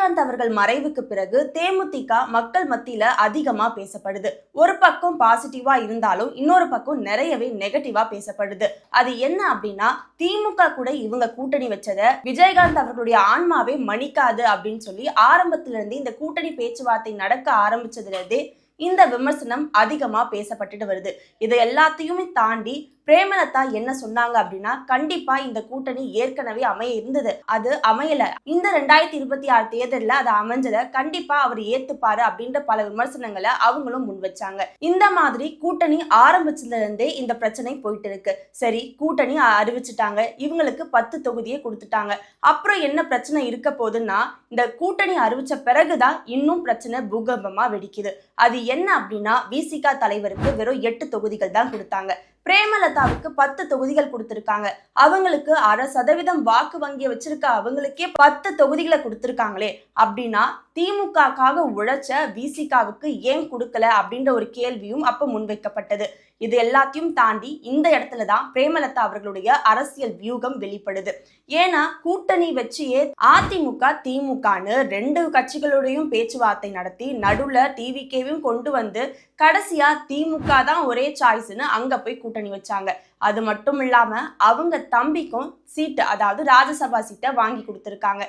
விஜயகாந்த் அவர்கள் மறைவுக்கு பிறகு தேமுதிக மக்கள் மத்தியில அதிகமா பேசப்படுது. ஒரு பக்கம் பாசிட்டிவா இருந்தாலும் இன்னொரு பக்கம் நிறையவே நெகட்டிவா பேசப்படுது. அது என்ன அப்படின்னா, திமுக கூட இவங்க கூட்டணி வச்சத விஜயகாந்த் அவர்களுடைய ஆன்மாவே மன்னிக்காது அப்படின்னு சொல்லி ஆரம்பத்துல இருந்து இந்த கூட்டணி பேச்சுவார்த்தை நடக்க ஆரம்பிச்சதுல இருந்தே இந்த விமர்சனம் அதிகமா பேசப்பட்டுட்டு வருது. இதை எல்லாத்தையுமே தாண்டி பிரேமலதா என்ன சொன்னாங்க அப்படின்னா, கண்டிப்பா இந்த கூட்டணி ஏற்கனவே அமைய இருந்தது, அது அமையல. இந்த 2026 தேர்தலில் அது அமைஞ்சத கண்டிப்பா அவர் ஏத்துப்பாரு அப்படின்ற பல விமர்சனங்களை அவங்களும் முன் வச்சாங்க. இந்த மாதிரி கூட்டணி ஆரம்பிச்சதுல இருந்தே இந்த பிரச்சனை போயிட்டு இருக்கு. சரி, கூட்டணி அறிவிச்சுட்டாங்க, இவங்களுக்கு 10 தொகுதியை கொடுத்துட்டாங்க, அப்புறம் என்ன பிரச்சனை இருக்க போகுதுன்னா, இந்த கூட்டணி அறிவிச்ச பிறகுதான் இன்னும் பிரச்சனை பூகம்பமா வெடிக்குது. அது என்ன அப்படின்னா, விசிக தலைவருக்கு வெறும் 8 தொகுதிகள் தான் கொடுத்தாங்க. பிரேமலதாவுக்கு 10 தொகுதிகள் கொடுத்திருக்காங்க. அவங்களுக்கு 1/2% வாக்கு வங்கியை வச்சிருக்க அவங்களுக்கே 10 தொகுதிகளை கொடுத்திருக்காங்களே, அப்படின்னா திமுகக்காக உழைச்ச விசிகாவுக்கு ஏன் கொடுக்கல அப்படின்ற ஒரு கேள்வியும் அப்ப முன்வைக்கப்பட்டது. இது எல்லாத்தையும் தாண்டி இந்த இடத்துலதான் பிரேமலதா அவர்களுடைய அரசியல் வியூகம் வெளிப்படுது. ஏன்னா கூட்டணி வச்சியே அதிமுக திமுகன்னு 2 கட்சிகளுடையும் பேச்சுவார்த்தை நடத்தி நடுவுல டிவிகேவையும் கொண்டு வந்து கடைசியா திமுக தான் ஒரே சாய்ஸ்னு அங்க போய் கூட்டணி வச்சாங்க. அது மட்டும் இல்லாம அவங்க தம்பிக்கும் சீட்டு, அதாவது ராஜ்யசபா சீட்டை வாங்கி கொடுத்திருக்காங்க.